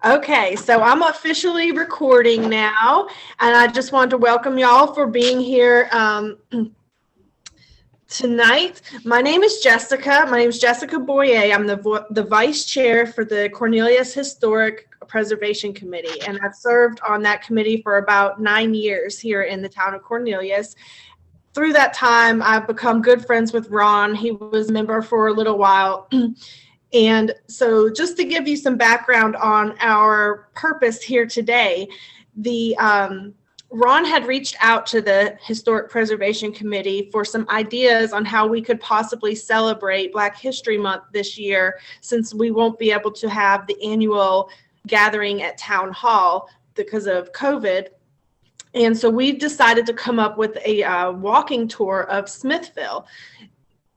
Okay, so I'm officially recording now, and I just wanted to welcome y'all for being here tonight. My name is Jessica. My name is Jessica Boye. I'm the vice chair for the Cornelius Historic Preservation Committee, and I've served on that committee for about 9 years here in the town of Cornelius. Through that time, I've become good friends with Ron. He was a member for a little while. And so just to give you some background on our purpose here today, Ron had reached out to the Historic Preservation Committee for some ideas on how we could possibly celebrate Black History Month this year, since we won't be able to have the annual gathering at Town Hall because of COVID. And so we decided to come up with a walking tour of Smithville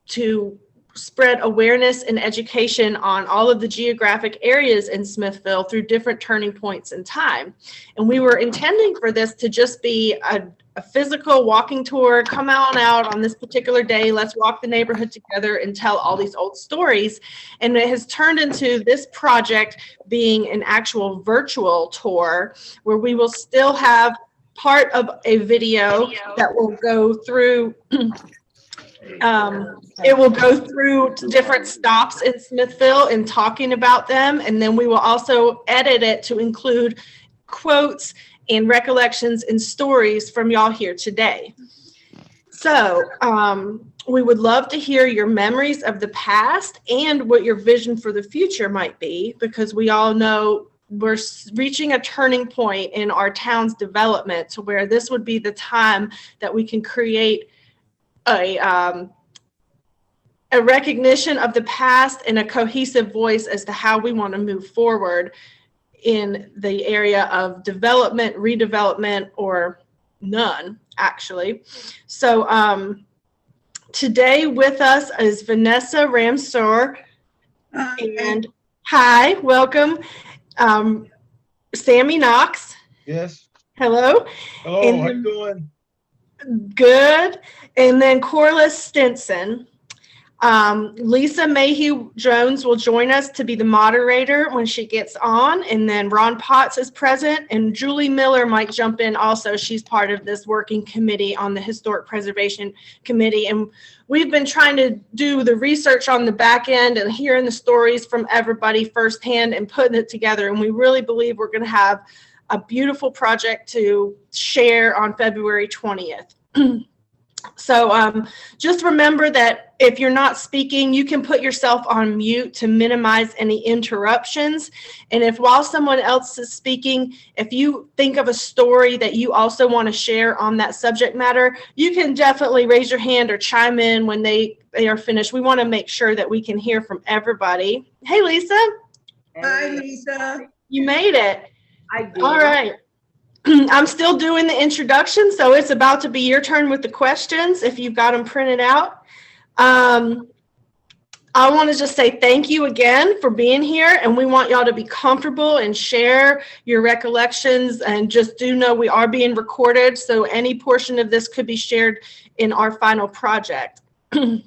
to spread awareness and education on all of the geographic areas in Smithville through different turning points in time. And we were intending for this to just be a physical walking tour. Come on this particular day. Let's walk the neighborhood together and tell all these old stories. And it has turned into this project being an actual virtual tour where we will still have part of a video that will go through it will go through different stops in Smithville and talking about them. And then we will also edit it to include quotes and recollections and stories from y'all here today. So we would love to hear your memories of the past and what your vision for the future might be, because we all know we're reaching a turning point in our town's development to where this would be the time that we can create a recognition of the past and a cohesive voice as to how we want to move forward in the area of development, redevelopment, or none, actually. So today with us is Vanessa Ramseur. And hi, welcome. Sammie Knox. Yes. Hello. Hello, and how you doing? Good. And then Corliss Stinson. Lisa Mayhew Jones will join us to be the moderator when she gets on, and then Ron Potts is present, and Julie Miller might jump in also. She's part of this working committee on the Historic Preservation Committee, and we've been trying to do the research on the back end and hearing the stories from everybody firsthand and putting it together, and we really believe we're going to have a beautiful project to share on February 20th. So just remember that if you're not speaking, you can put yourself on mute to minimize any interruptions. And if while someone else is speaking, if you think of a story that you also want to share on that subject matter, you can definitely raise your hand or chime in when they are finished. We want to make sure that we can hear from everybody. Hey, Lisa. Hi, Lisa. You made it. I did. All right. I'm still doing the introduction, so it's about to be your turn with the questions if you've got them printed out. I want to just say thank you again for being here, and we want y'all to be comfortable and share your recollections, and just do know we are being recorded, so any portion of this could be shared in our final project. And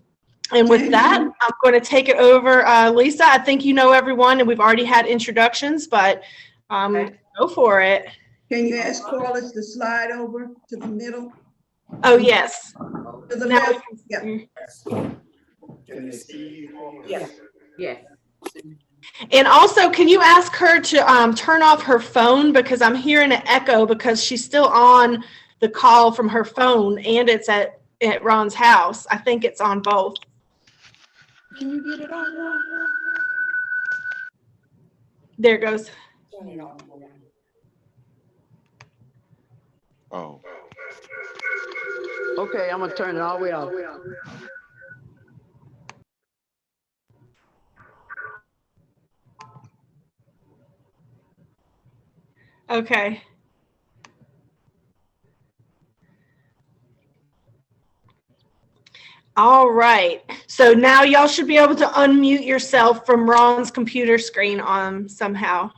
with that, I'm going to take it over. Lisa, I think you know everyone, and we've already had introductions, but go for it. Can you ask Corliss to slide over to the middle? Oh, yes. To the Now left? Yeah. Can they see you? Yes. Yes. And also, can you ask her to turn off her phone, because I'm hearing an echo because she's still on the call from her phone and it's at Ron's house. I think it's on both. Can you get it on? There it goes. Turn it on. Oh. Okay, I'm gonna turn it all the way off. Okay. All right. So now y'all should be able to unmute yourself from Ron's computer screen somehow.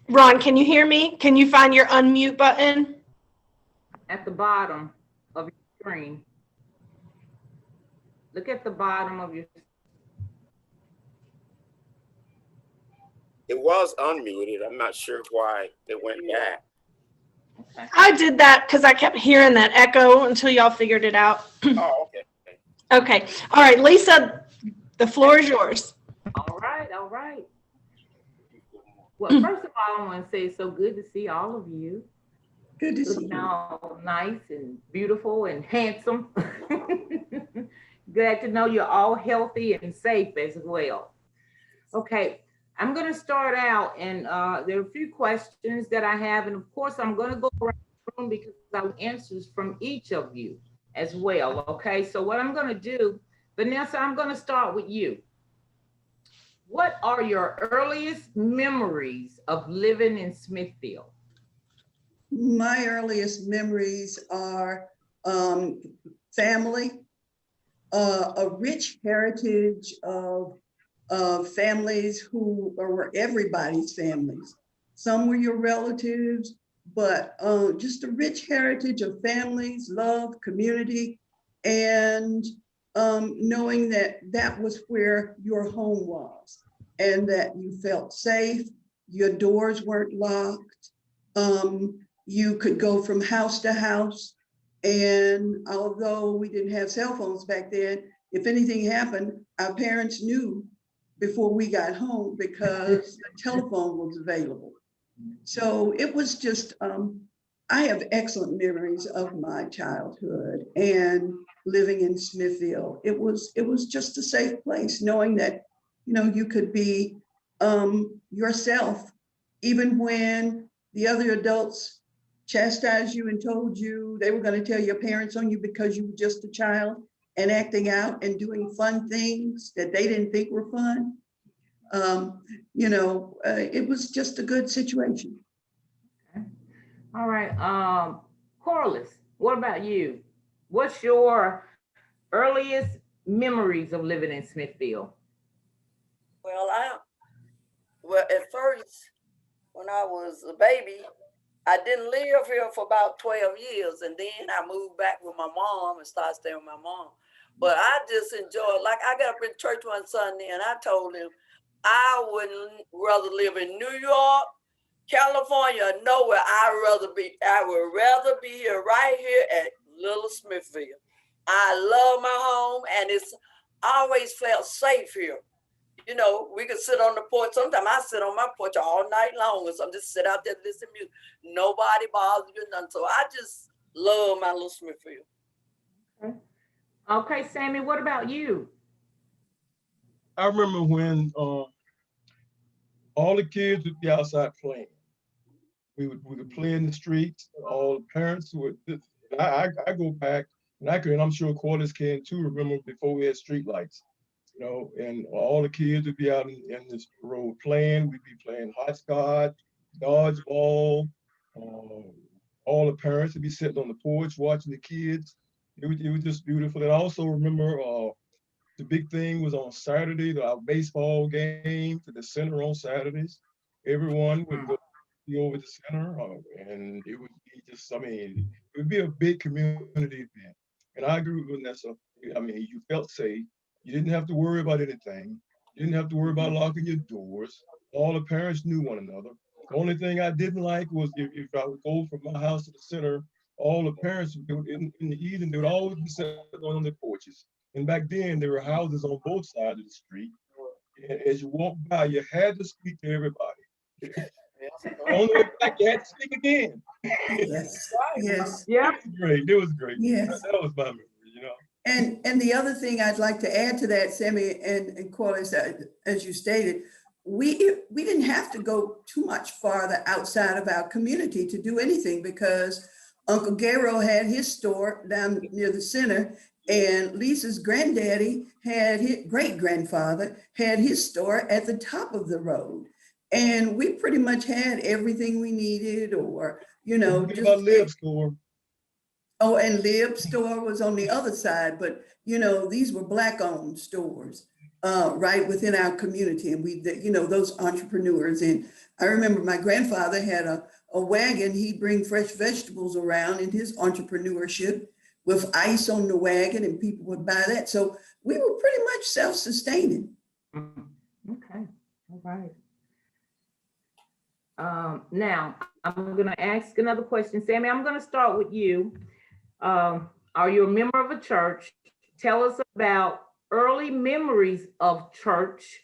Ron, can you hear me? Can you find your unmute button? At the bottom of your screen. Look at the bottom of your. It was unmuted. I'm not sure why it went back. Okay. I did that because I kept hearing that echo until y'all figured it out. Oh, okay. Okay. All right, Lisa, the floor is yours. All right, all right. Well, first of all, I want to say it's so good to see all of you. Good to see Looking you. all nice and beautiful and handsome. Glad to know you're all healthy and safe as well. Okay, I'm going to start out, and there are a few questions that I have, and of course, I'm going to go around the room because I have answers from each of you as well. Okay, so what I'm going to do, Vanessa, I'm going to start with you. What are your earliest memories of living in Smithville? My earliest memories are family, a rich heritage of families who were everybody's families. Some were your relatives, but just a rich heritage of families, love, community, and knowing that that was where your home was and that you felt safe, your doors weren't locked. You could go from house to house. And although we didn't have cell phones back then, if anything happened, our parents knew before we got home because the telephone was available. So it was just, I have excellent memories of my childhood and living in Smithville. It was just a safe place, knowing that, you could be yourself, even when the other adults chastised you and told you they were going to tell your parents on you because you were just a child and acting out and doing fun things that they didn't think were fun. It was just a good situation. Okay. All right, Corliss, what about you? What's your earliest memories of living in Smithville? Well, at first, when I was a baby, I didn't live here for about 12 years. And then I moved back with my mom and started staying with my mom. But I just enjoyed, like I got up in church one Sunday and I told him I wouldn't rather live in New York, California, or nowhere. I would rather be here, right here at Little Smithville. I love my home and it's always felt safe here. We could sit on the porch. Sometimes I sit on my porch all night long and some just sit out there listening to music. Nobody bothers you, nothing. So I just love my little Smithfield. Okay, Sammie, what about you? I remember when all the kids would be outside playing. We would play in the streets. All the parents would. I go back and I'm sure Corliss can too. Remember before we had street lights, and all the kids would be out in this road playing. We'd be playing hopscotch, dodgeball. All the parents would be sitting on the porch watching the kids. It was just beautiful. And I also remember the big thing was on Saturday, our baseball game to the center on Saturdays. Everyone would go over the center, and it would be just, it would be a big community event. And I agree with Vanessa. You felt safe. You didn't have to worry about anything. You didn't have to worry about locking your doors. All the parents knew one another. The only thing I didn't like was if I would go from my house to the center, all the parents in the evening, they would always be sitting on their porches. And back then, there were houses on both sides of the street. And as you walked by, you had to speak to everybody. The only way back, you had to speak again. Yes, yes. Yeah. It was great. Yes. That was my memory, And the other thing I'd like to add to that, Sammie and Corliss, as you stated, we didn't have to go too much farther outside of our community to do anything because Uncle Garo had his store down near the center, and Lisa's granddaddy had his great-grandfather had his store at the top of the road. And we pretty much had everything we needed, or, About Lib's store. Oh, and Lib's store was on the other side, but these were Black-owned stores. right within our community. And we, you know, those entrepreneurs. And I remember my grandfather had a wagon. He'd bring fresh vegetables around in his entrepreneurship with ice on the wagon, and people would buy that. So we were pretty much self-sustaining. Okay, all right. Now, I'm going to ask another question. Sammie, I'm going to start with you. Are you a member of a church? Tell us about early memories of church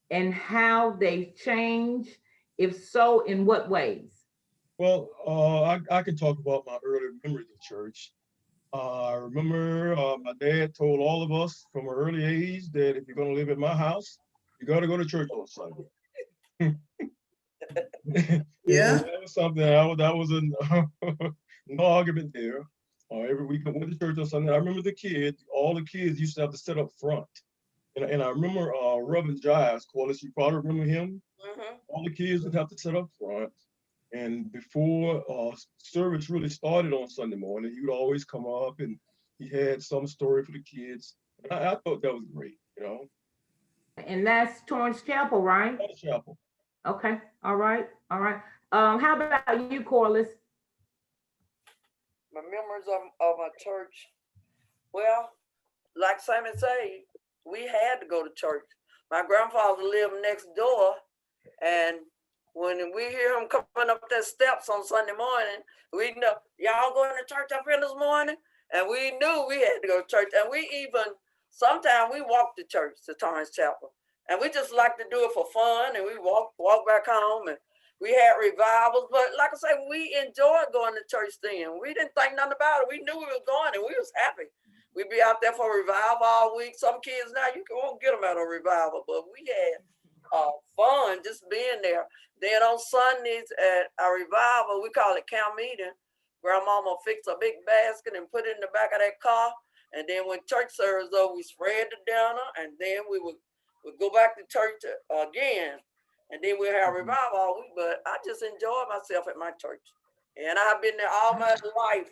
and how they've changed. If so, in what ways? Well, I can talk about my early memories of church. I remember my dad told all of us from an early age that if you're going to live at my house, you got to go to church on Sunday. Yeah. That was something that was no argument there. Every week I went to church on Sunday. I remember all the kids used to have to sit up front. And I remember Reverend Giles, Corliss, you probably remember him. Mhm. All the kids would have to sit up front. And before service really started on Sunday morning, he would always come up and he had some story for the kids. And I thought that was great, you know. And that's Torrance Chapel, right? Torrance Chapel. Okay, all right, all right. How about you, Corliss? My memories of my church. Well, like Sammie say, we had to go to church. My grandfather lived next door, and when we hear him coming up the steps on Sunday morning, we know, y'all going to church up here this morning? And we knew we had to go to church. And we even, sometimes we walked to church, to Torrance Chapel. And we just like to do it for fun. And we walk back home, and we had revivals. But like I say, we enjoyed going to church then. We didn't think nothing about it. We knew we were going, and we was happy. We'd be out there for revival all week. Some kids now, you won't get them at a revival, but we had fun just being there. Then on Sundays at our revival, we call it camp meeting. Grandmama fixed a big basket and put it in the back of that car. And then when church service over, we spread the dinner, and then we would go back to church again. And then we'd have revival all week. But I just enjoyed myself at my church. And I've been there all my life.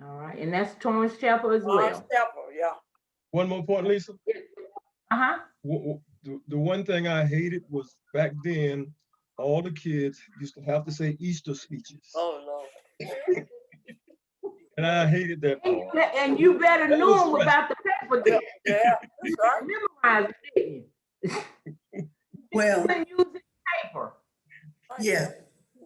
All right, and that's Torrance Chapel as well. Torrance Chapel, yeah. One more point, Lisa. Uh-huh. The one thing I hated was back then, all the kids used to have to say Easter speeches. Oh, Lord. And I hated that part. And you better That know was them right. about the paper. Yeah, that's right. Memorize it, didn't you? Well, You couldn't use paper. yeah.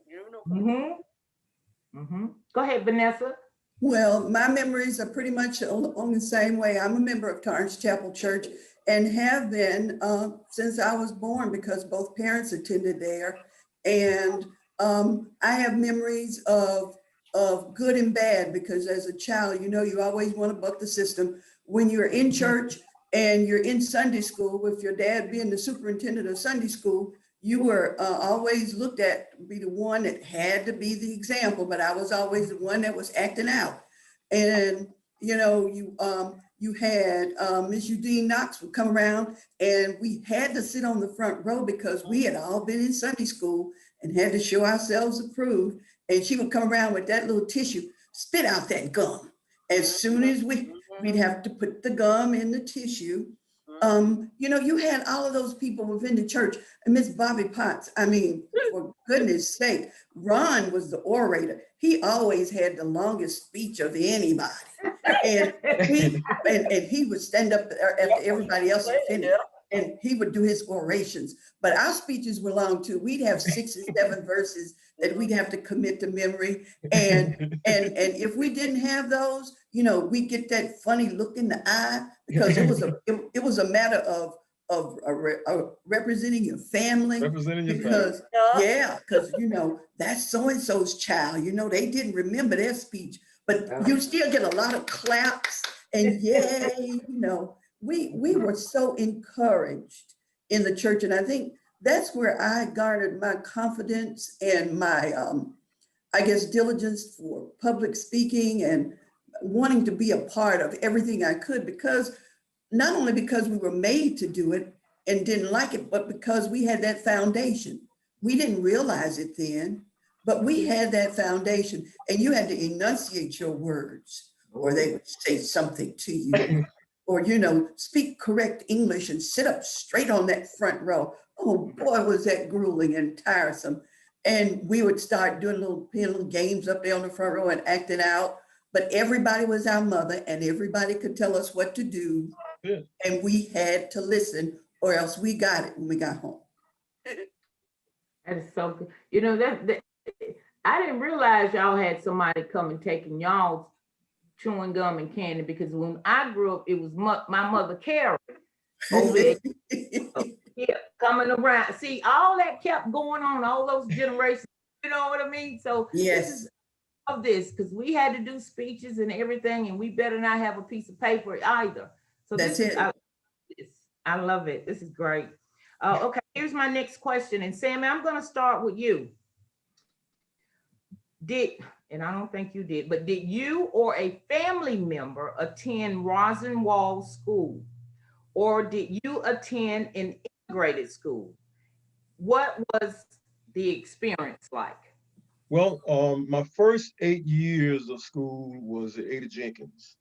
You know. Mm-hmm. Mm-hmm. Go ahead, Vanessa. Well, my memories are pretty much on the same way. I'm a member of Torrance Chapel Church and have been since I was born, because both parents attended there. And I have memories of good and bad, because as a child, you know, you always want to buck the system. When you're in church and you're in Sunday school, with your dad being the superintendent of Sunday school, you were always looked at to be the one that had to be the example, but I was always the one that was acting out. And, you know, you had Miss Eugene Knox would come around, and we had to sit on the front row because we had all been in Sunday school and had to show ourselves approved. And she would come around with that little tissue, spit out that gum. As soon as we'd have to put the gum in the tissue. You know, you had all of those people within the church. And Miss Bobby Potts, I mean, for goodness sake, Ron was the orator. He always had the longest speech of anybody. And he would stand up after everybody else had finished, and he would do his orations. But our speeches were long too. We'd have 6 and 7 verses that we'd have to commit to memory. And if we didn't have those, you know, we get that funny look in the eye, because it was a matter of representing your family. Representing your because family. yeah, because you know, that's so-and-so's child. You know, they didn't remember their speech, but you still get a lot of claps and yay. You know, we were so encouraged in the church, and I think that's where I garnered my confidence and my I guess diligence for public speaking and wanting to be a part of everything I could, because not only because we were made to do it and didn't like it, but because we had that foundation. We didn't realize it then, but we had that foundation, and you had to enunciate your words or they would say something to you or, you know, speak correct English and sit up straight on that front row. Oh boy, was that grueling and tiresome. And we would start doing little games up there on the front row and acting out. But everybody was our mother and everybody could tell us what to do. Yeah. And we had to listen or else we got it when we got home. That is so good. You know, that I didn't realize y'all had somebody come and taking y'all's chewing gum and candy, because when I grew up, it was my mother Carrie over there. Yeah, coming around. See, all that kept going on, all those generations, you know what I mean? So Yes. this is of this, because we had to do speeches and everything, and we better not have a piece of paper either. So That's this it. I love it. This is great. Okay, here's my next question. And Sammie, I'm going to start with you. And I don't think you did, but did you or a family member attend Rosenwald School? Or did you attend an integrated school? What was the experience like? Well, my first 8 years of school was at Ada Jenkins.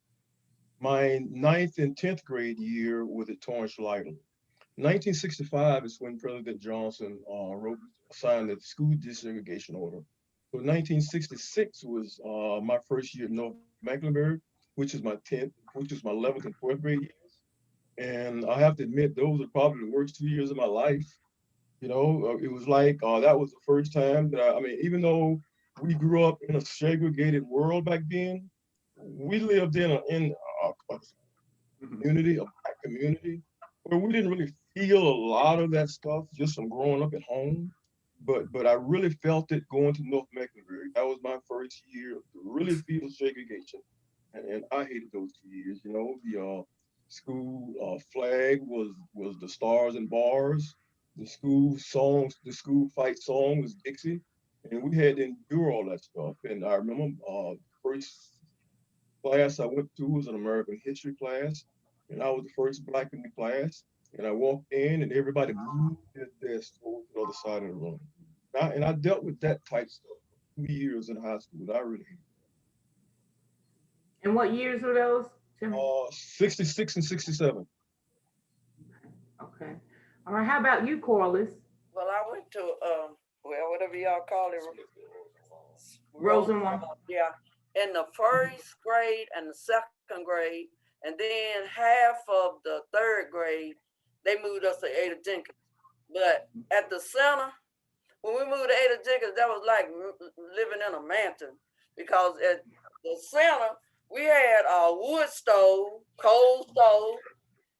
My 9th and 10th grade year was at Torrance Lytle. 1965 is when President Johnson signed the school desegregation order. So 1966 was my first year at North Mecklenburg, which is my 11th and 12th grade years. And I have to admit, those are probably the worst 2 years of my life. You know, it was like that was the first time that I mean, even though we grew up in a segregated world back then, we lived in a community, a Black community, where we didn't really feel a lot of that stuff just from growing up at home. But I really felt it going to North Mecklenburg. That was my first year to really feel segregation, and I hated those 2 years. You know, the school flag was the stars and bars. The school fight song was Dixie, and we had to endure all that stuff. And I remember first class I went to was an American history class, and I was the first Black in the class. And I walked in, and everybody moved their desk over to the other side of the room. And I dealt with that type stuff for 2 years in high school. I really hated it. And what years were those? 66 and 67. Okay. All right. How about you, Corliss? Well, I went to, well, whatever y'all call it. Rosenwald. Yeah, in the first grade and the second grade, and then half of the third grade, they moved us to Ada Jenkins. But at the center, when we moved to Ada Jenkins, that was like living in a mansion, because at the center, we had a wood stove, coal stove,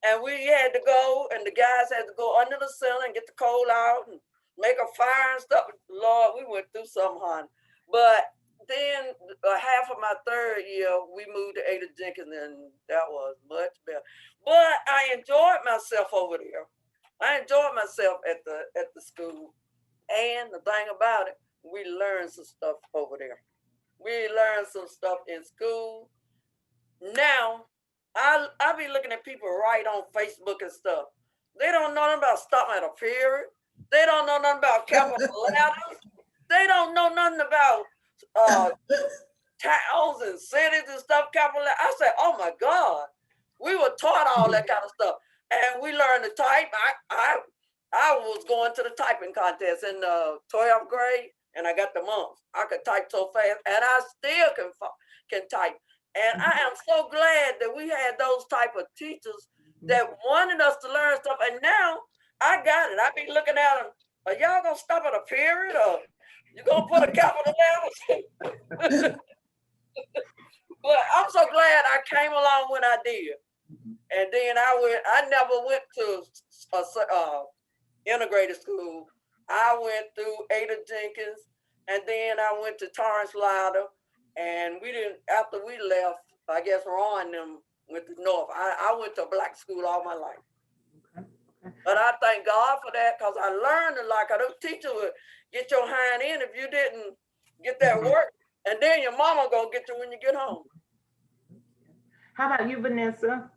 and we had to go, and the guys had to go under the center and get the coal out and make a fire and stuff. Lord, we went through some, hon. But then half of my third year, we moved to Ada Jenkins, and that was much better. But I enjoyed myself over there. I enjoyed myself at the school. And the thing about it, we learned some stuff over there. We learned some stuff in school. Now, I be looking at people write on Facebook and stuff. They don't know nothing about stopping at a period. They don't know nothing about capital letters. They don't know nothing about towns and cities and stuff, capital letters. I said, oh my God, we were taught all that kind of stuff. And we learned to type. I was going to the typing contest in the 12th grade, and I got the mumps. I could type so fast, and I still can type. And I am so glad that we had those type of teachers that wanted us to learn stuff. And now I got it. I be looking at them. Are y'all gonna stop at a period, or you gonna put a capital letter? But I'm so glad I came along when I did. And then I never went to integrated school. I went through Ada Jenkins, and then I went to Torrance Lytle, and we didn't, after we left, I guess Ron and them went to North. I went to a Black school all my life. Okay. But I thank God for that, because I learned a lot. Those teachers would get your hind in if you didn't get that work, and then your mama gonna get you when you get home. How about you, Vanessa?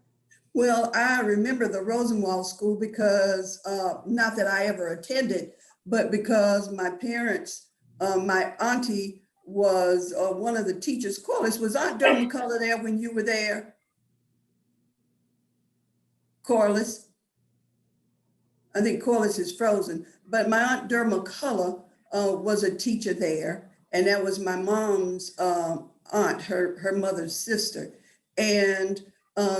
Well, I remember the Rosenwald School because, not that I ever attended, but because my parents, my auntie was one of the teachers. Corliss, was Aunt Durham McCullough there when you were there? Corliss. I think Corliss is frozen, but my Aunt Derma McCullough was a teacher there, and that was my mom's aunt, her mother's sister. And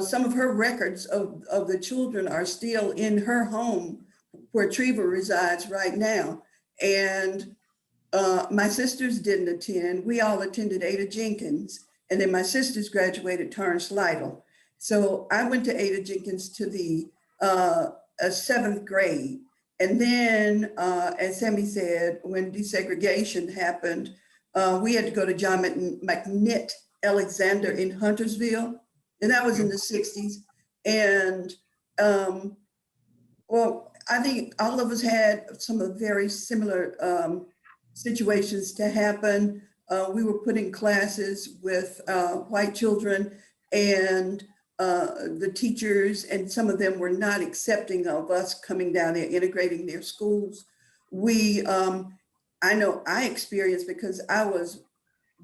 some of her records of the children are still in her home where Treva resides right now. And my sisters didn't attend. We all attended Ada Jenkins, and then my sisters graduated Torrance Lytle. So I went to Ada Jenkins to the 7th grade. And then, as Sammie said, when desegregation happened, we had to go to John McNitt Alexander in Huntersville, and that was in the 60s. And well, I think all of us had some of the very similar situations to happen. We were put in classes with white children, and the teachers, and some of them were not accepting of us coming down there, integrating their schools. I know I experienced, because I was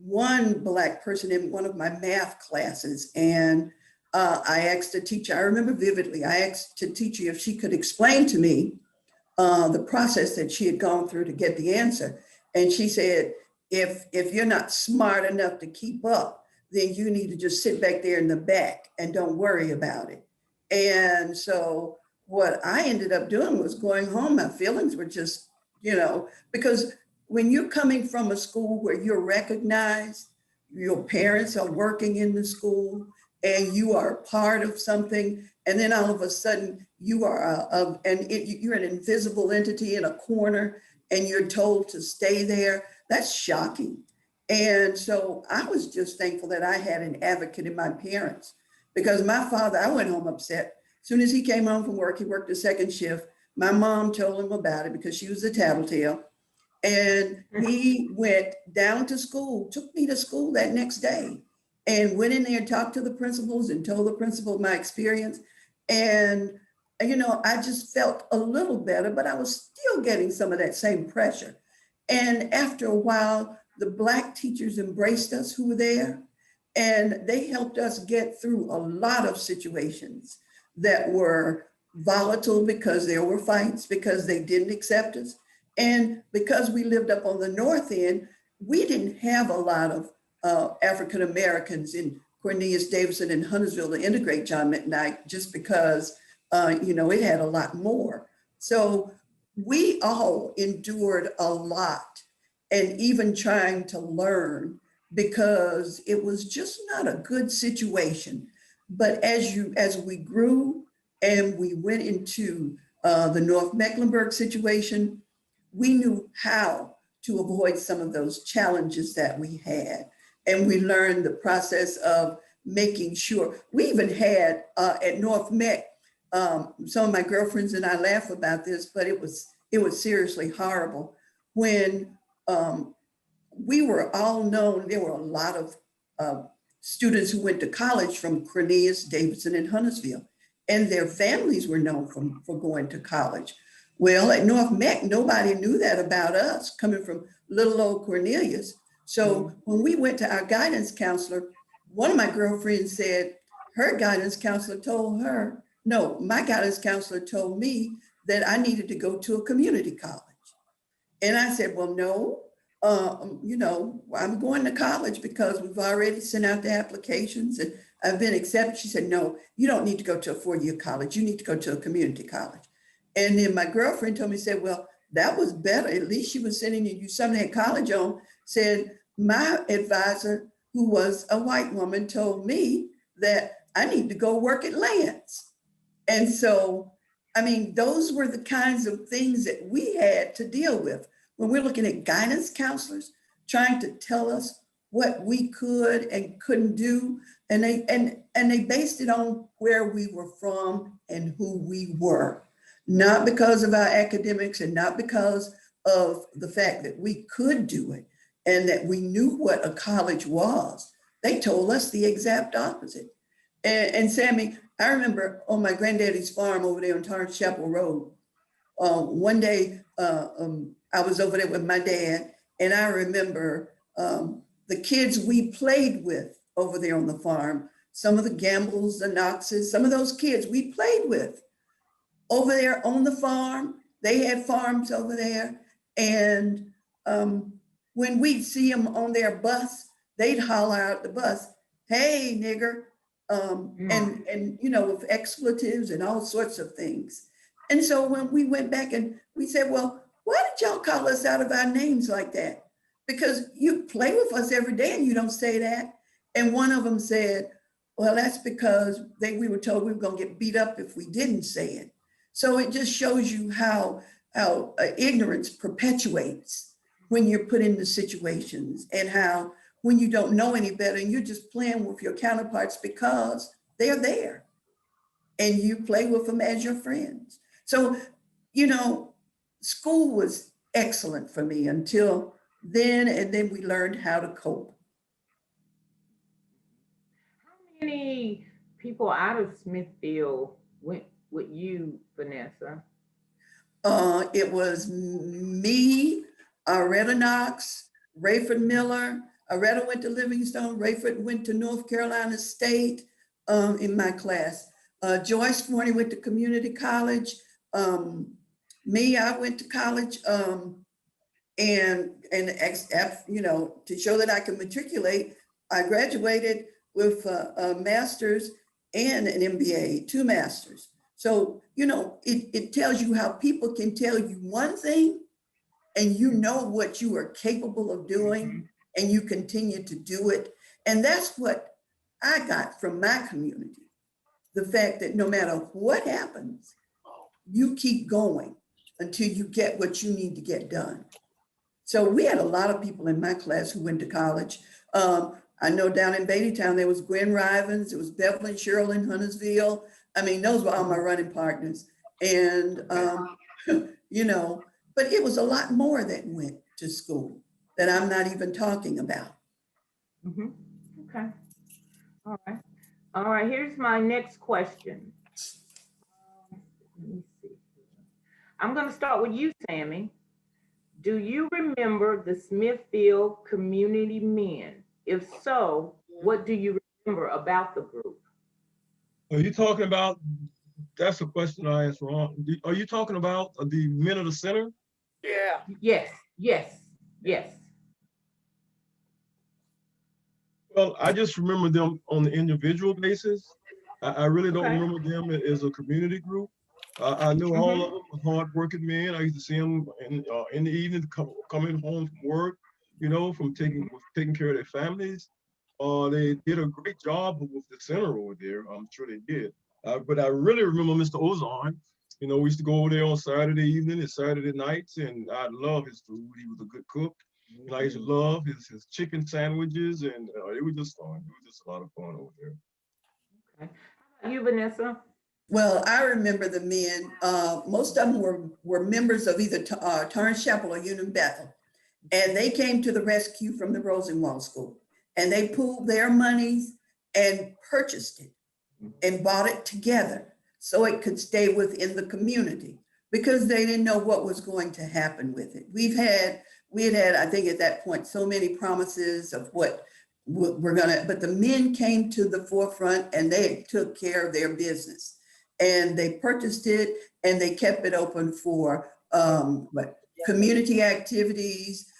one Black person in one of my math classes, and I asked the teacher, I remember vividly, I asked the teacher if she could explain to me the process that she had gone through to get the answer. And she said, if you're not smart enough to keep up, then you need to just sit back there in the back and don't worry about it. And so what I ended up doing was going home. My feelings were just, because when you're coming from a school where you're recognized, your parents are working in the school, and you are part of something, and then all of a sudden you are you're an invisible entity in a corner, and you're told to stay there, that's shocking. And so I was just thankful that I had an advocate in my parents, because my father, I went home upset. As soon as he came home from work, he worked a second shift. My mom told him about it because she was a tattletale. And he went down to school, took me to school that next day, and went in there and talked to the principals and told the principal my experience. And, I just felt a little better, but I was still getting some of that same pressure. And after a while, the Black teachers embraced us who were there, and they helped us get through a lot of situations that were volatile, because there were fights, because they didn't accept us. And because we lived up on the north end, we didn't have a lot of African Americans in Cornelius, Davidson, and Huntersville to integrate John McKnight, just because it had a lot more. So we all endured a lot, and even trying to learn, because it was just not a good situation. But as we grew and we went into the North Mecklenburg situation, we knew how to avoid some of those challenges that we had. And we learned the process of making sure. We even had at North Mech, some of my girlfriends and I laugh about this, but it was seriously horrible. When we were all known, there were a lot of students who went to college from Cornelius, Davidson, and Huntersville, and their families were known for going to college. Well, at North Mech, nobody knew that about us coming from little old Cornelius. So when we went to our guidance counselor, one of my girlfriends said her guidance counselor told her, no, my guidance counselor told me that I needed to go to a community college. And I said, well, no, I'm going to college because we've already sent out the applications and I've been accepted. She said, no, you don't need to go to a 4-year college. You need to go to a community college. And then my girlfriend told me, said, well, that was better. At least she was sending you something at college on. Said, my advisor, who was a white woman, told me that I need to go work at Lance. And so, those were the kinds of things that we had to deal with when we're looking at guidance counselors trying to tell us what we could and couldn't do. And they based it on where we were from and who we were. Not because of our academics and not because of the fact that we could do it and that we knew what a college was. They told us the exact opposite. And Sammie, I remember on my granddaddy's farm over there on Torrance Chapel Road, one day I was over there with my dad, and I remember the kids we played with over there on the farm some of the Gambles, the Knoxes, some of those kids we played with over there on the farm. They had farms over there. And when we'd see them on their bus, they'd holler out the bus, "Hey, nigger," and you know, with expletives and all sorts of things. And so when we went back and we said, well, why did y'all call us out of our names like that? Because you play with us every day and you don't say that. And one of them said, well, that's because we were told we were gonna get beat up if we didn't say it. So it just shows you how ignorance perpetuates when you're put into situations, and how when you don't know any better and you're just playing with your counterparts because they're there and you play with them as your friends. So, you know, school was excellent for me until then, and then we learned how to cope. How many people out of Smithville went with you, Vanessa? It was me, Aretta Knox, Rayford Miller. Aretta went to Livingstone, Rayford went to North Carolina State in my class. Joyce Forney went to community college. Me, I went to college, and you know, to show that I can matriculate, I graduated with a master's and an MBA, 2 masters. So, you know, it tells you how people can tell you one thing and you know what you are capable of doing and you continue to do it. And that's what I got from my community. The fact that no matter what happens, you keep going until you get what you need to get done. So we had a lot of people in my class who went to college. I know down in Beattytown, there was Gwen Rivens, there was Beverly Cheryl in Huntersville. I mean, those were all my running partners. And, you know, but it was a lot more that went to school that I'm not even talking about. Okay. All right. All right, here's my next question. Let me see. I'm going to start with you, Sammie. Do you remember the Smithville Community Men? If so, what do you remember about the group? Are you talking about, that's a question I asked Ron. Are you talking about the men of the center? Yeah. Yes, yes, yes. Well, I just remember them on the individual basis. I really don't Okay. remember them as a community group. I know all of them were hardworking men. I used to see them in the evening coming home from work, you know, from taking care of their families. They did a great job with the center over there. I'm sure they did. But I really remember Mr. Ozarn. You know, we used to go over there on Saturday evening and Saturday nights, and I love his food. He was a good cook. And I used to love his chicken sandwiches, and it was just fun. It was just a lot of fun over there. Okay. How about you, Vanessa? Well, I remember the men, most of them were members of either Torrance Chapel or Union Bethel. And they came to the rescue from the Rosenwald School. And they pooled their monies and purchased it and bought it together so it could stay within the community, because they didn't know what was going to happen with it. We had, I think at that point, so many promises of what we're gonna, but the men came to the forefront and they took care of their business. And they purchased it and they kept it open for community activities.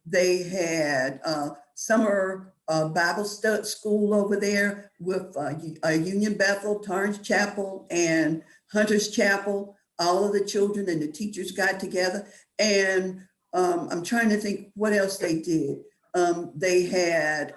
They had summer Bible school over there with Union Bethel, Torrance Chapel, and Hunter's Chapel. All of the children and the teachers got together. And I'm trying to think what else they did. They had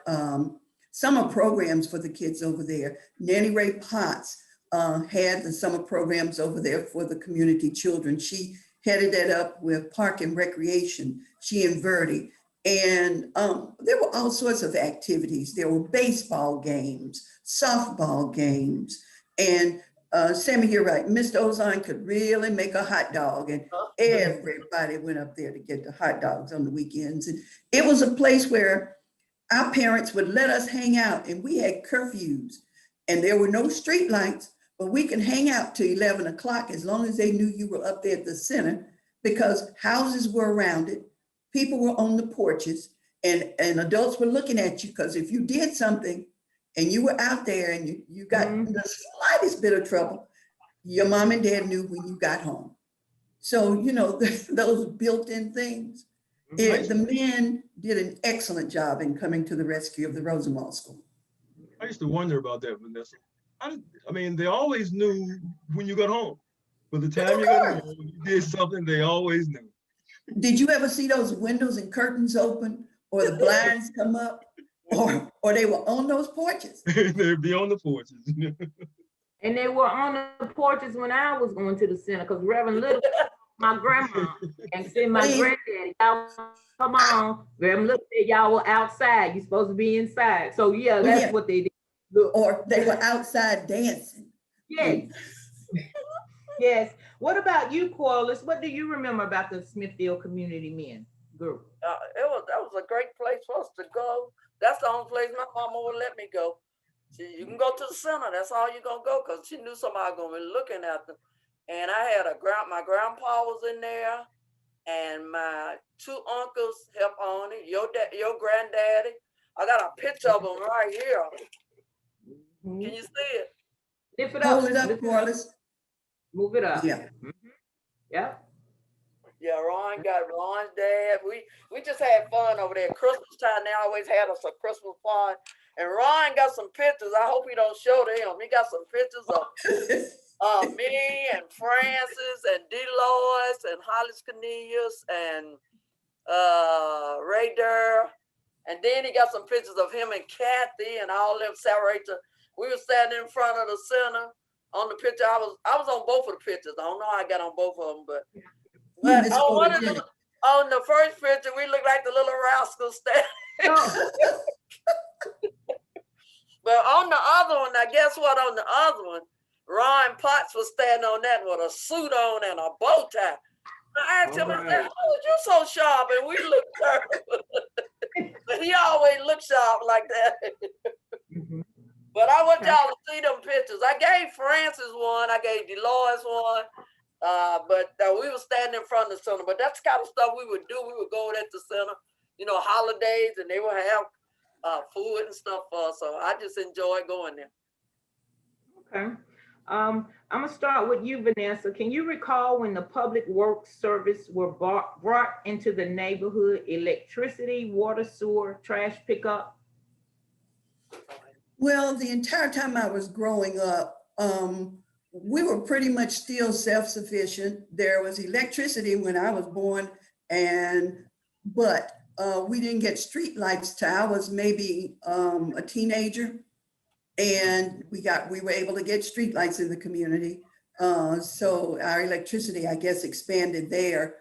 summer programs for the kids over there. Nanny Ray Potts had the summer programs over there for the community children. She headed that up with Park and Recreation, she and Verdi. And there were all sorts of activities. There were baseball games, softball games. And Sammie, you're right, Mr. Ozarn could really make a hot dog, and everybody went up there to get the hot dogs on the weekends. And it was a place where our parents would let us hang out, and we had curfews and there were no street lights, but we could hang out till 11 o'clock as long as they knew you were up there at the center, because houses were around it. People were on the porches, and adults were looking at you, because if you did something, and you were out there and you got Mhm. the slightest bit of trouble, your mom and dad knew when you got home. So, you know, those built-in things. The men did an excellent job in coming to the rescue of the Rosenwald School. I used to wonder about that, Vanessa. I mean, they always knew when you got home. By the time you got home, when you did something, they always knew. Did you ever see those windows and curtains open or the blinds come up or they were on those porches? They'd be on the porches. And they were on the porches when I was going to the center, because Reverend Little, my grandma, and said my granddaddy, y'all come on. Reverend Little said y'all were outside. You're supposed to be inside. So yeah, that's what they did. Look. Or they were outside dancing. Yes. Yes. What about you, Corliss? What do you remember about the Smithville Community Men group? That was a great place for us to go. That's the only place my mama would let me go. You can go to the center. That's all you're gonna go, because she knew somebody gonna be looking at them. And I had my grandpa was in there, and my two uncles helped on it. Your granddaddy. I got a picture of him right here. Mm-hmm. Can you see it? Lift it up. Hold it up, Corliss. Move it up. Yeah. Mm-hmm. Yeah. Yeah, Ron's dad. We just had fun over there. Christmas time, they always had us a Christmas party. And Ron got some pictures. I hope he don't show them. He got some pictures of me and Francis and Delois and Hollis Cornelius and Ray Durr. And then he got some pictures of him and Kathy and all them separated. We were standing in front of the center on the picture. I was on both of the pictures. I don't know how I got on both of them, but on the first picture, we look like the little rascals standing. Oh. But on the other one, now guess what? On the other one, Ron Potts was standing on that with a suit on and a bow tie. I asked him, I said, "How was you so sharp?" And we looked terrible. But he always looked sharp like that. Mm-hmm. But I want y'all to see them pictures. I gave Francis one, I gave Delois one, but we were standing in front of the center. But that's the kind of stuff we would do. We would go at the center, you know, holidays, and they would have food and stuff for us. So I just enjoyed going there. Okay. I'm gonna start with you, Vanessa. Can you recall when the public works service were brought into the neighborhood? Electricity, water, sewer, trash pickup? Well, the entire time I was growing up, we were pretty much still self-sufficient. There was electricity when I was born, but we didn't get street lights till I was maybe a teenager, and we were able to get street lights in the community. So our electricity, I guess, expanded there.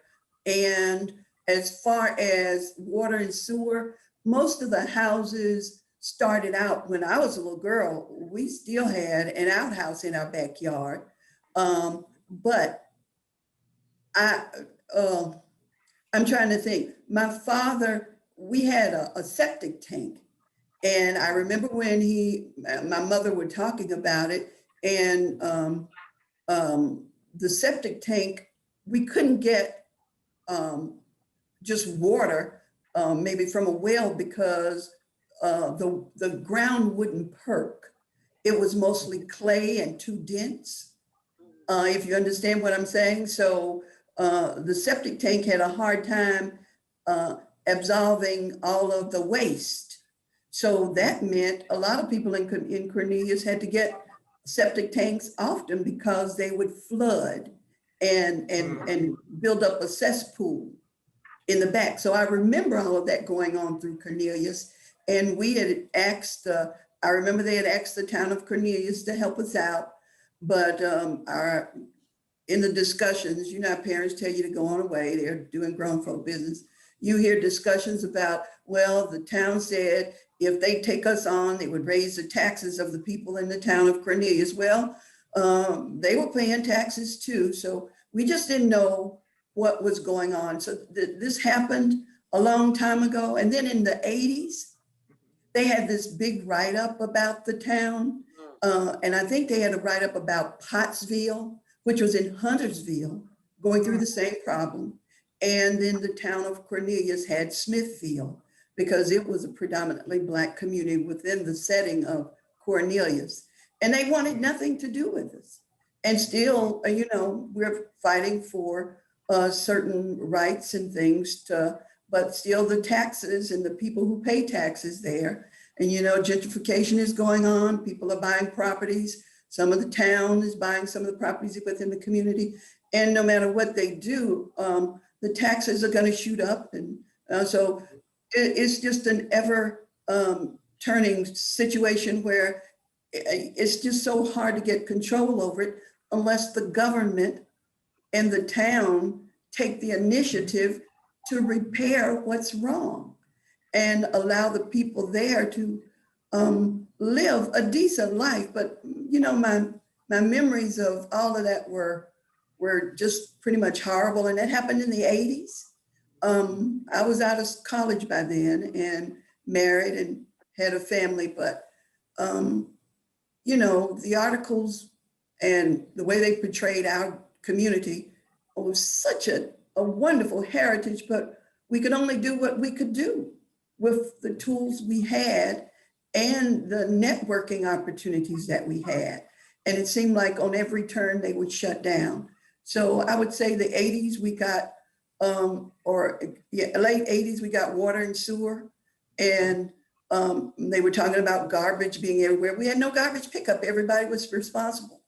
And as far as water and sewer, most of the houses started out when I was a little girl, we still had an outhouse in our backyard. But I'm trying to think. My father, we had a septic tank. And I remember when my mother were talking about it, and the septic tank, we couldn't get just water, maybe from a well, because the ground wouldn't perk. It was mostly clay and too dense, if you understand what I'm saying. So the septic tank had a hard time absorbing all of the waste. So that meant a lot of people in Cornelius had to get septic tanks often because they would flood and build up a cesspool in the back. So I remember all of that going on through Cornelius. And we had asked, I remember they had asked the town of Cornelius to help us out. But in the discussions, you know, our parents tell you to go on away, they're doing grown folk business. You hear discussions about, well, the town said if they take us on, they would raise the taxes of the people in the town of Cornelius. Well, they were paying taxes too. So we just didn't know what was going on. So this happened a long time ago. And then in the 80s, they had this big write-up about the town. And I think they had a write-up about Pottsville, which was in Huntersville, going through the same problem. And then the town of Cornelius had Smithville, because it was a predominantly Black community within the setting of Cornelius, and they wanted nothing to do with us. And still, you know, we're fighting for certain rights and things but still the taxes and the people who pay taxes there. And, you know, gentrification is going on. People are buying properties. Some of the town is buying some of the properties within the community. And no matter what they do, the taxes are going to shoot up. And so it's just an ever turning situation where it's just so hard to get control over it unless the government and the town take the initiative to repair what's wrong and allow the people there to live a decent life. But, you know, my memories of all of that were just pretty much horrible. And that happened in the 80s. I was out of college by then and married and had a family, but, you know, the articles and the way they portrayed our community was such a wonderful heritage, but we could only do what we could do with the tools we had and the networking opportunities that we had. And it seemed like on every turn they would shut down. So I would say the 80s we got, late 80s we got water and sewer, and they were talking about garbage being everywhere. We had no garbage pickup. Everybody was responsible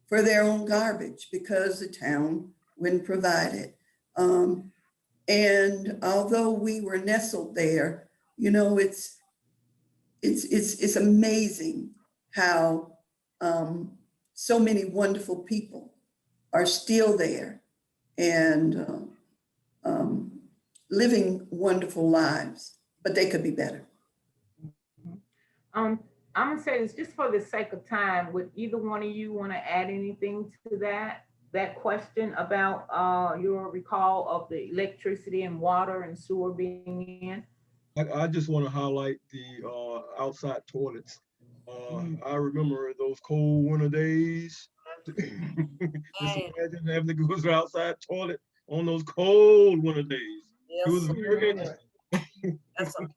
for their own garbage because the town wouldn't provide it. And although we were nestled there, you know, it's amazing how so many wonderful people are still there and living wonderful lives, but they could be better. I'm gonna say this just for the sake of time. Would either one of you want to add anything to that question about your recall of the electricity and water and sewer being in? I just want to highlight the outside toilets. I remember those cold winter days. Just imagine having to go to the outside toilet on those cold winter days. Yes, It was sir. very interesting. That's a mess.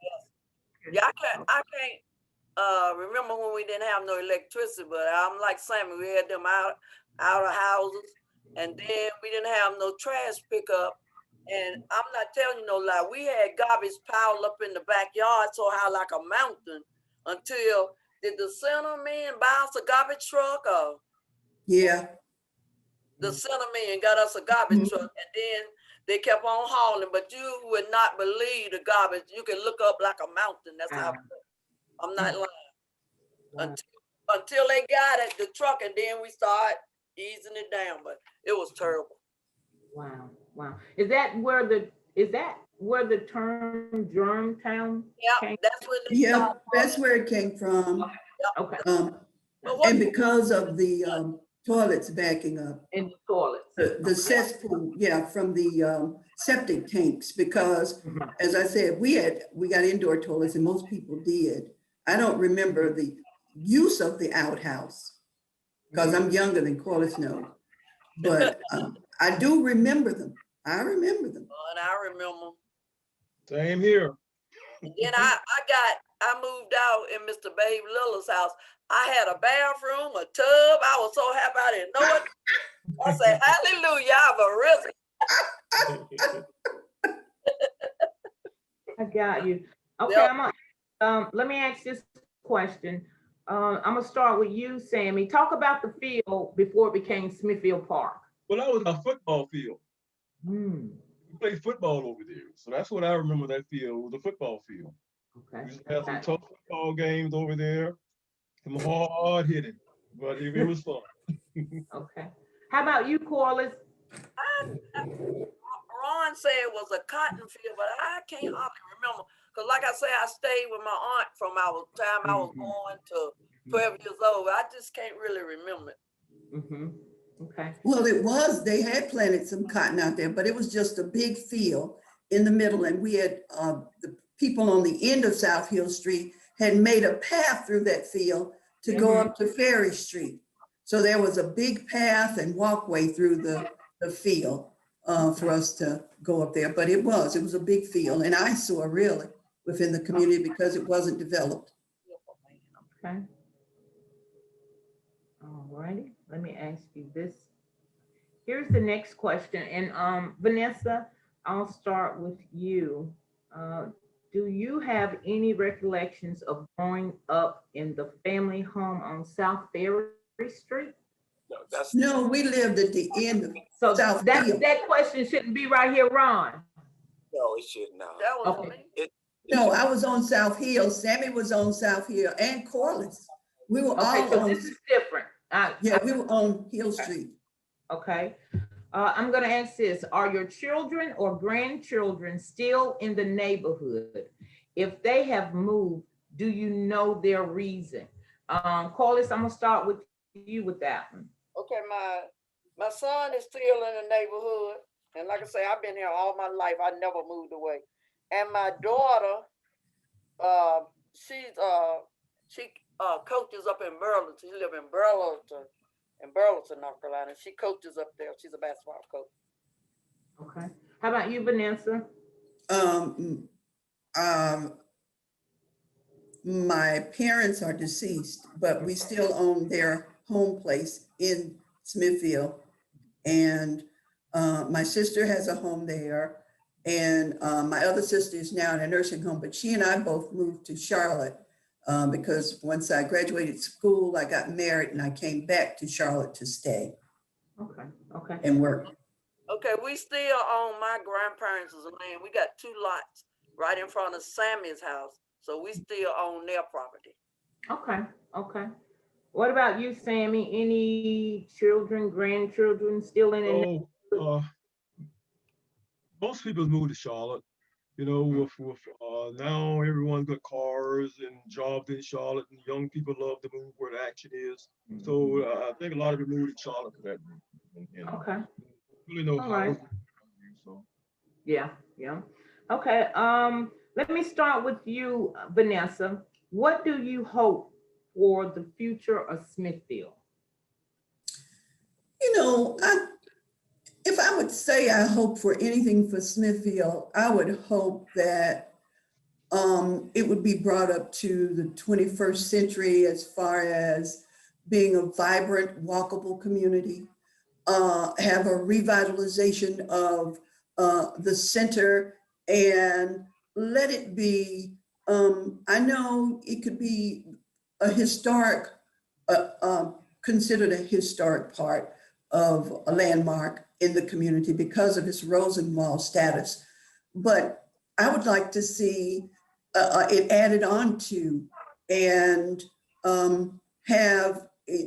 Yeah, I can't remember when we didn't have no electricity, but I'm like Sammie, we had them out of houses, and then we didn't have no trash pickup. And I'm not telling you no lie, we had garbage piled up in the backyard so high like a mountain until did the center man buy us a garbage truck, or Yeah. the center man got us a garbage truck, and then they kept on hauling, but you would not believe the garbage. You can look up like a mountain. That's how I'm not lying. Until they got it, the truck, and then we started easing it down, but it was terrible. Wow, wow. Is that where the term Germtown Yeah, came? that's what they Yeah, started. that's where it came from. Okay, And because of the toilets backing up, in the toilets. the cesspool, yeah, from the septic tanks, because as I said, we got indoor toilets and most people did. I don't remember the use of the outhouse because I'm younger than Corliss knows, but I do remember them. I remember them. And I remember. Same here. And then I moved out in Mr. Babe Little's house. I had a bathroom, a tub. I was so happy I didn't know it. I said, hallelujah, I've arisen. I got you. Okay, Yep. Let me ask this question. I'm gonna start with you, Sammie. Talk about the field before it became Smithville Park. Well, that was our football field. Hmm. We played football over there. So that's what I remember that field, was a football field. Okay. We used to have some tough football games over there, some hard hitting, but it was fun. Okay. How about you, Corliss? Ron said it was a cotton field, but I can't hardly remember. Because like I say, I stayed with my aunt from our time I was born to 12 years old. I just can't really remember it. Okay. Well, they had planted some cotton out there, but it was just a big field in the middle. And we had the people on the end of South Hill Street had made a path through that field to go up to Ferry Street. So there was a big path and walkway through the field for us to go up there. But it was a big field, and eyesore really within the community because it wasn't developed. Okay. All righty, let me ask you this. Here's the next question. And Vanessa, I'll start with you. Uh, do you have any recollections of growing up in the family home on South Ferry Street? No, that's No, we lived at the end of So South that Hill. that question shouldn't be right here, Ron. no, it should not. That was Okay. me. It No, should- I was on South Hill. Sammie was on South Hill and Corliss. We were Okay, all so on, this is different. yeah, we were on Hill Street. Okay. I'm gonna ask this. Are your children or grandchildren still in the neighborhood? If they have moved, do you know their reason? Corliss, I'm gonna start with you with that one. Okay, my son is still in the neighborhood, and like I say, I've been here all my life. I never moved away. And my daughter, she coaches up in Burlington. She live in Burlington, North Carolina. She coaches up there. She's a basketball coach. Okay. How about you, Vanessa? My parents are deceased, but we still own their home place in Smithville. And my sister has a home there. And my other sister is now in a nursing home, but she and I both moved to Charlotte because once I graduated school, I got married and I came back to Charlotte to stay Okay, okay. and work. Okay, we still own my grandparents' land. We got 2 lots right in front of Sammie's house. So we still own their property. Okay, okay. What about you, Sammie? Any children, grandchildren still in it? So, most people move to Charlotte, you know, with now everyone's got cars and jobs in Charlotte, and young people love to move where the action is. So I think a lot of people move to Charlotte for that reason. And Okay, really know all how. right. So Yeah, yeah. Okay, let me start with you, Vanessa. What do you hope for the future of Smithville? You know, if I would say I hope for anything for Smithville, I would hope that it would be brought up to the 21st century as far as being a vibrant, walkable community, have a revitalization of the center and let it be, I know it could be a historic, considered a historic part of a landmark in the community because of its Rosenwald status. But I would like to see it added on to and have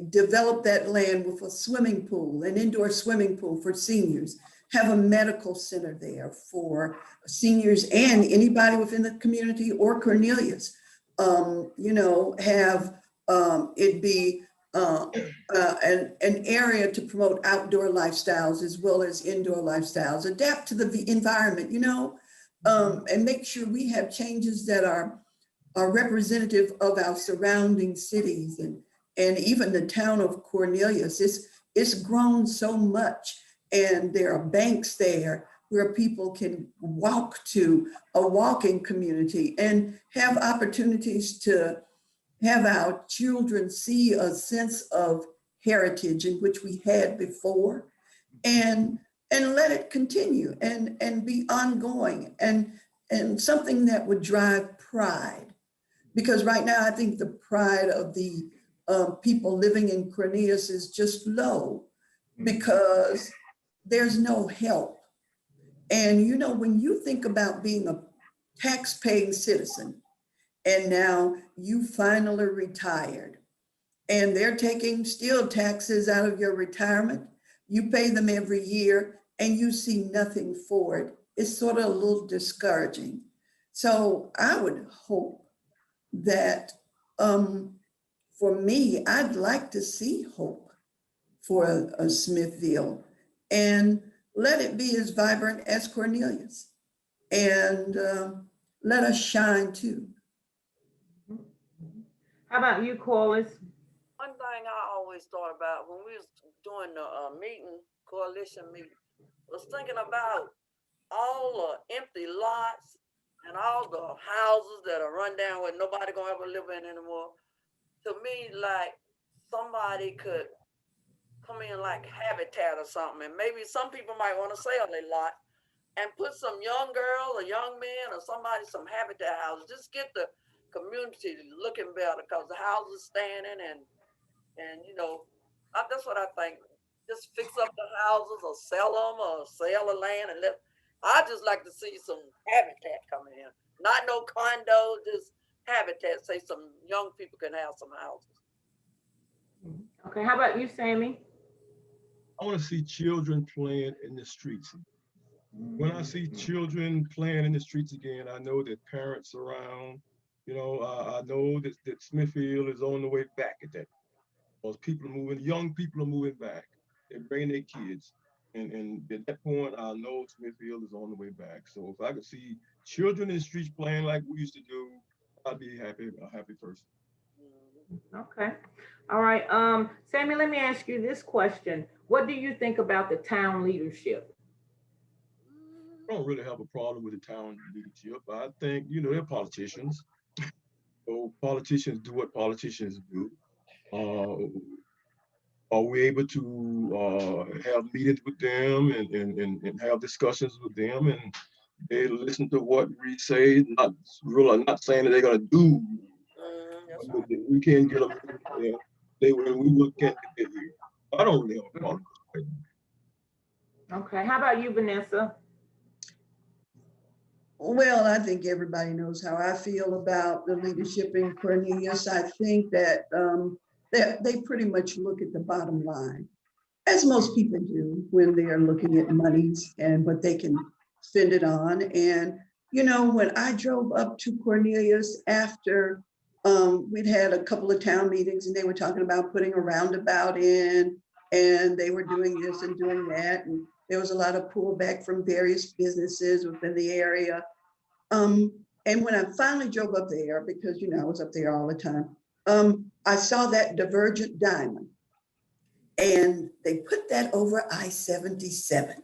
develop that land with a swimming pool, an indoor swimming pool for seniors, have a medical center there for seniors and anybody within the community or Cornelius. You know, have it be an area to promote outdoor lifestyles as well as indoor lifestyles, adapt to the environment, you know, and make sure we have changes that are representative of our surrounding cities and even the town of Cornelius. It's grown so much, and there are banks there where people can walk to, a walking community, and have opportunities to have our children see a sense of heritage in which we had before, and let it continue and be ongoing and something that would drive pride. Because right now I think the pride of the people living in Cornelius is just low because there's no help. And you know, when you think about being a tax-paying citizen, and now you finally retired, and they're taking still taxes out of your retirement, you pay them every year, and you see nothing for it. It's sort of a little discouraging. So I would hope that for me, I'd like to see hope for a Smithville and let it be as vibrant as Cornelius, and let us shine too. How about you, Corliss? One thing I always thought about when we was doing the coalition meeting, was thinking about all the empty lots and all the houses that are run down where nobody gonna ever live in anymore. To me, like somebody could come in like Habitat or something, and maybe some people might want to sell a lot and put some young girl or young man or somebody some Habitat houses. Just get the community looking better because the houses standing and you know, that's what I think. Just fix up the houses or sell them or sell the land and let. I just like to see some Habitat coming in, not no condo, just Habitat. Say some young people can have some houses. Okay, how about you, Sammie? I want to see children playing in the streets. When I see children playing in the streets again, I know that parents around, you know, I know that Smithfield is on the way back at that. Because people are moving, young people are moving back. They're bringing their kids. And at that point, I know Smithfield is on the way back. So if I could see children in the streets playing like we used to do, I'd be happy, a happy person. Okay. All right. Sammie, let me ask you this question. What do you think about the town leadership? I don't really have a problem with the town leadership. I think, you know, they're politicians. So politicians do what politicians do. Are we able to have meetings with them and have discussions with them, and they listen to what we say, not really not saying that they're gonna do, That's but right. we can get them, we can't get there. I don't really have a problem. Okay. How about you, Vanessa? Well, I think everybody knows how I feel about the leadership in Cornelius. I think that they pretty much look at the bottom line, as most people do when they are looking at monies and what they can spend it on. And, you know, when I drove up to Cornelius after we'd had a couple of town meetings and they were talking about putting a roundabout in, and they were doing this and doing that. And there was a lot of pullback from various businesses within the area. And when I finally drove up there, because, you know, I was up there all the time, I saw that divergent diamond. And they put that over I-77.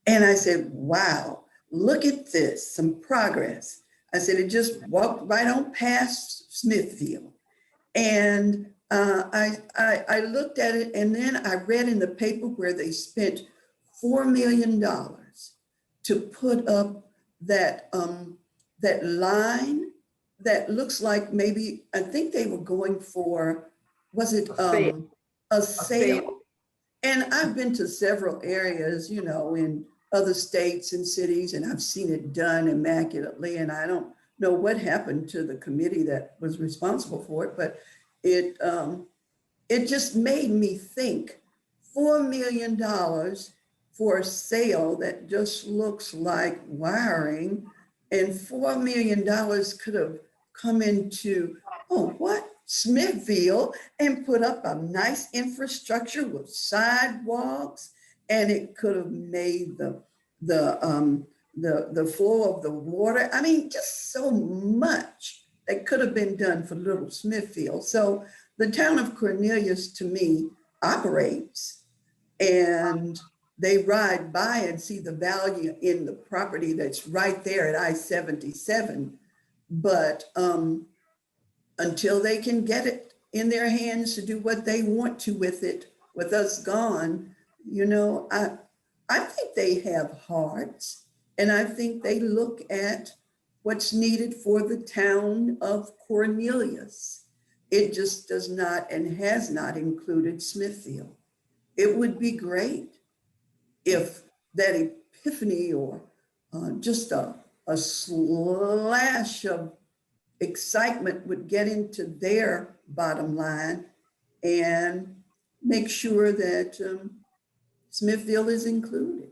And I said, wow, look at this, some progress. I said, it just walked right on past Smithfield. And I looked at it, and then I read in the paper where they spent $4 million to put up that, that line that looks like maybe, I think they were going for, was it a sale? And I've been to several areas, you know, in other states and cities, and I've seen it done immaculately. And I don't know what happened to the committee that was responsible for it, but it just made me think $4 million for a sale that just looks like wiring, and $4 million could have come into, oh, what? Smithville, and put up a nice infrastructure with sidewalks, and it could have made the flow of the water. I mean, just so much that could have been done for little Smithville. So the town of Cornelius, to me, operates, and they ride by and see the value in the property that's right there at I-77. But until they can get it in their hands to do what they want to with it, with us gone, you know, I think they have hearts, and I think they look at what's needed for the town of Cornelius. It just does not and has not included Smithfield. It would be great if that epiphany or just a slash of excitement would get into their bottom line and make sure that Smithville is included.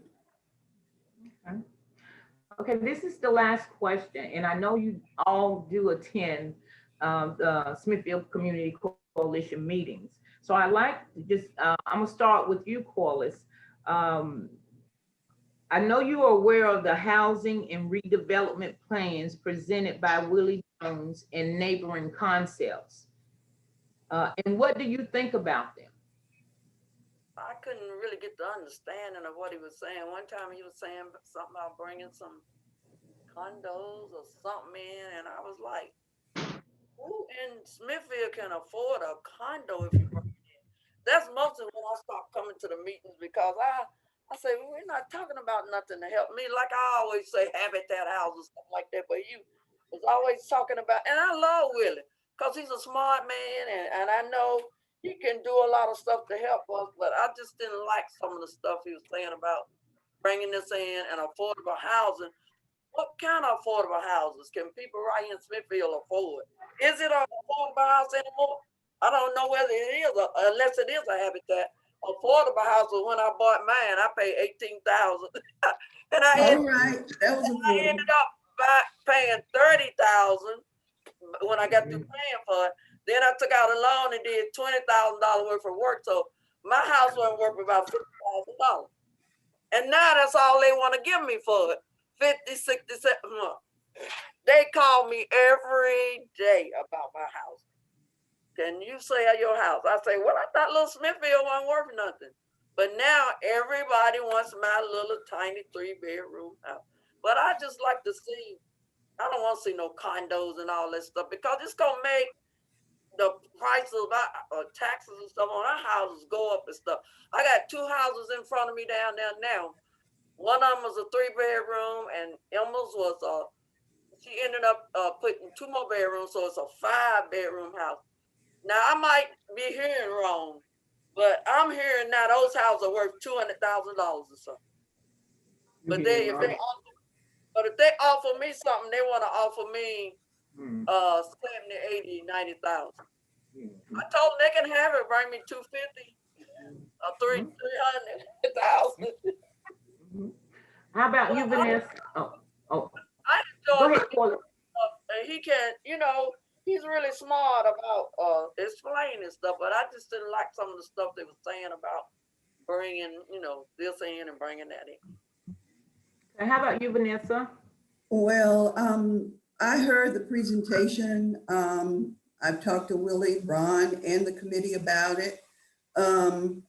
Okay, this is the last question, and I know you all do attend the Smithville Community Coalition meetings. So I like to just, I'm gonna start with you, Corliss. I know you are aware of the housing and redevelopment plans presented by Willie Jones and neighboring concepts. And what do you think about them? I couldn't really get the understanding of what he was saying. One time he was saying something about bringing some condos or something in, and I was like, who in Smithfield can afford a condo if you bring that's mostly when I stopped coming to the meetings because I say, well, we're not talking about nothing to help me. Like I always say, habitat houses, stuff like that. But you was always talking about, and I love Willie because he's a smart man, and I know he can do a lot of stuff to help us. But I just didn't like some of the stuff he was saying about bringing this in and affordable housing. What kind of affordable houses can people right here in Smithfield afford? Is it an affordable house anymore? I don't know whether it is, unless it is a habitat. Affordable house was when I bought mine. I paid $18,000, and All right, that was I affordable. ended up paying $30,000 when I got through paying for it. Then I took out a loan and did $20,000 worth of work. So my house wasn't worth about $50,000, and now that's all they want to give me for it. 50, 60, 70 months. They call me every day about my house. Can you sell your house? I say, well, I thought little Smithfield wasn't worth nothing. But now everybody wants my little tiny 3-bedroom house. But I just like to see, I don't want to see no condos and all that stuff because it's going to make the price of taxes and stuff on our houses go up and stuff. I got 2 houses in front of me down there now. One of them was a 3-bedroom, and Emma's was she ended up putting 2 more bedrooms, so it's a 5-bedroom house. Now I might be hearing wrong, but I'm hearing now those houses are worth $200,000 or something. But if they offer me something, they want to offer me 70, 80, 90,000. I told them they can have it, bring me 250 or 300,000. How about you, Vanessa? Oh, I go enjoy ahead, Corliss. he can, he's really smart about explaining stuff, but I just didn't like some of the stuff they were saying about bringing, this in and bringing that in. And how about you, Vanessa? Well, I heard the presentation. I've talked to Willie, Ron, and the committee about it. I'm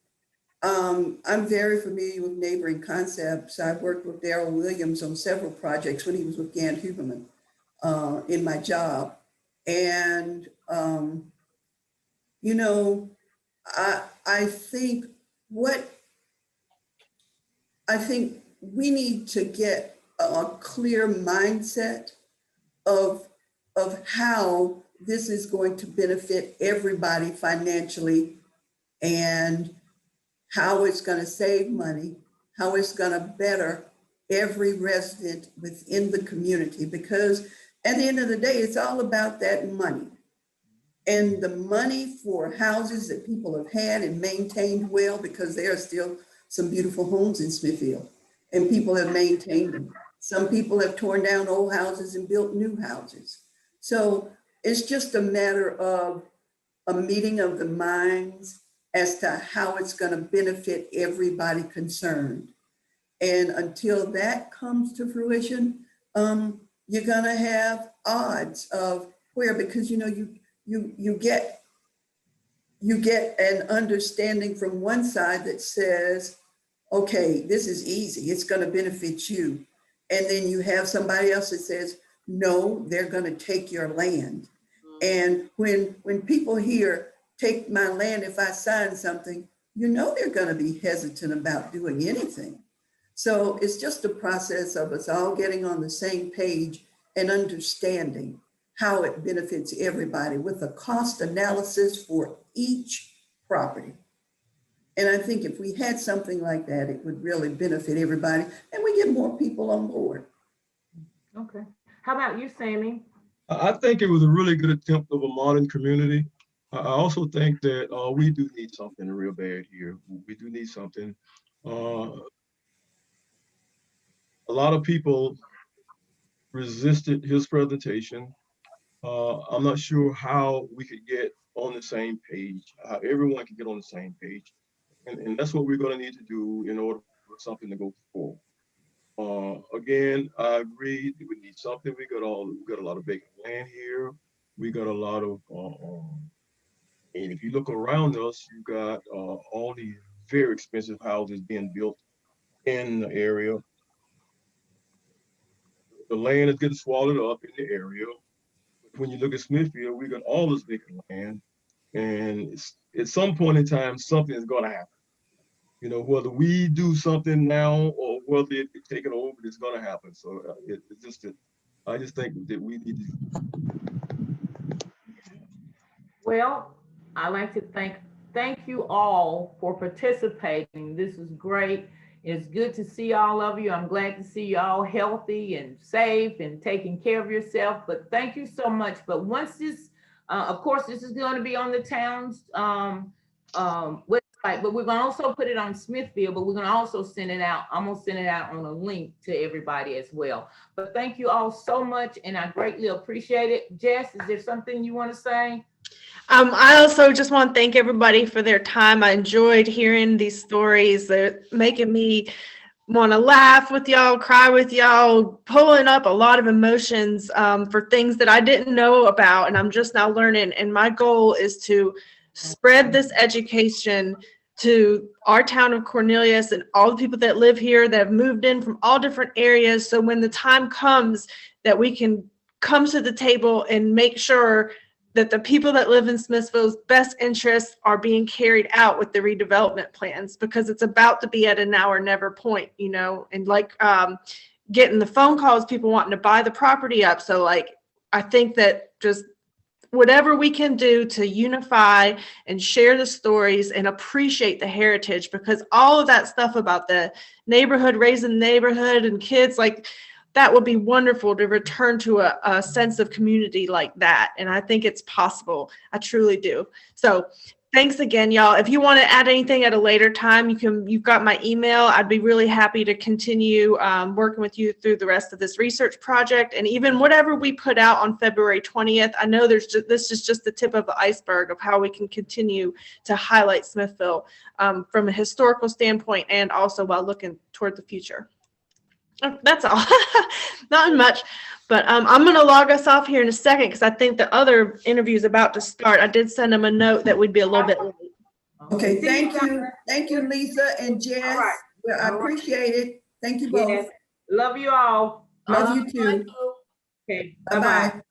very familiar with neighboring concepts. I've worked with Darrell Williams on several projects when he was with Gant Huberman in my job. And, I think we need to get a clear mindset of how this is going to benefit everybody financially and how it's going to save money, how it's going to better every resident within the community. Because at the end of the day, it's all about that money. And the money for houses that people have had and maintained well, because there are still some beautiful homes in Smithfield and people have maintained them. Some people have torn down old houses and built new houses. So it's just a matter of a meeting of the minds as to how it's going to benefit everybody concerned. And until that comes to fruition, you're going to have odds of where, because you get an understanding from one side that says, okay, this is easy, it's going to benefit you. And then you have somebody else that says, no, they're going to take your land. And when people hear, take my land if I sign something, they're going to be hesitant about doing anything. So it's just a process of us all getting on the same page and understanding how it benefits everybody with a cost analysis for each property. And I think if we had something like that, it would really benefit everybody and we get more people on board. Okay. How about you, Sammie? I think it was a really good attempt of a modern community. I also think that we do need something real bad here. We do need something. A lot of people resisted his presentation. I'm not sure how we could get on the same page, how everyone can get on the same page. And that's what we're going to need to do in order for something to go forward. Again, I agree that we need something. We got a lot of vacant land here. We got a lot of, and if you look around us, you got all these very expensive houses being built in the area. The land is getting swallowed up in the area. When you look at Smithfield, we got all this vacant land. And at some point in time, something is going to happen. You know, whether we do something now or whether it take it over, it's going to happen. So it's just that I just think that we need to. Well, I'd like to thank you all for participating. This is great. It's good to see all of you. I'm glad to see you all healthy and safe and taking care of yourself. But thank you so much. But once this, of course, this is going to be on the town's website, but we're going to also put it on Smithville, but we're going to also send it out. I'm going to send it out on a link to everybody as well. But thank you all so much, and I greatly appreciate it. Jess, is there something you want to say? I also just want to thank everybody for their time. I enjoyed hearing these stories. They're making me want to laugh with y'all, cry with y'all, pulling up a lot of emotions for things that I didn't know about, and I'm just now learning. And my goal is to spread this education to our town of Cornelius and all the people that live here that have moved in from all different areas. So when the time comes that we can come to the table and make sure that the people that live in Smithville's best interests are being carried out with the redevelopment plans, because it's about to be at a now or never point, you know, and like getting the phone calls, people wanting to buy the property up. So like, I think that just whatever we can do to unify and share the stories and appreciate the heritage, because all of that stuff about the neighborhood, raising the neighborhood and kids, like that would be wonderful to return to a sense of community like that. And I think it's possible. I truly do. So thanks again, y'all. If you want to add anything at a later time, you've got my email. I'd be really happy to continue working with you through the rest of this research project, and even whatever we put out on February 20th. I know this is just the tip of the iceberg of how we can continue to highlight Smithville from a historical standpoint and also while looking toward the future. That's all. Not much, but I'm going to log us off here in a second because I think the other interview is about to start. I did send them a note that we'd be a little bit late. Okay, thank you. Thank you, Lisa and Jess. All right. Well, I appreciate it. Thank you both. Yes. Love you all. Love you too. Okay. Bye-bye.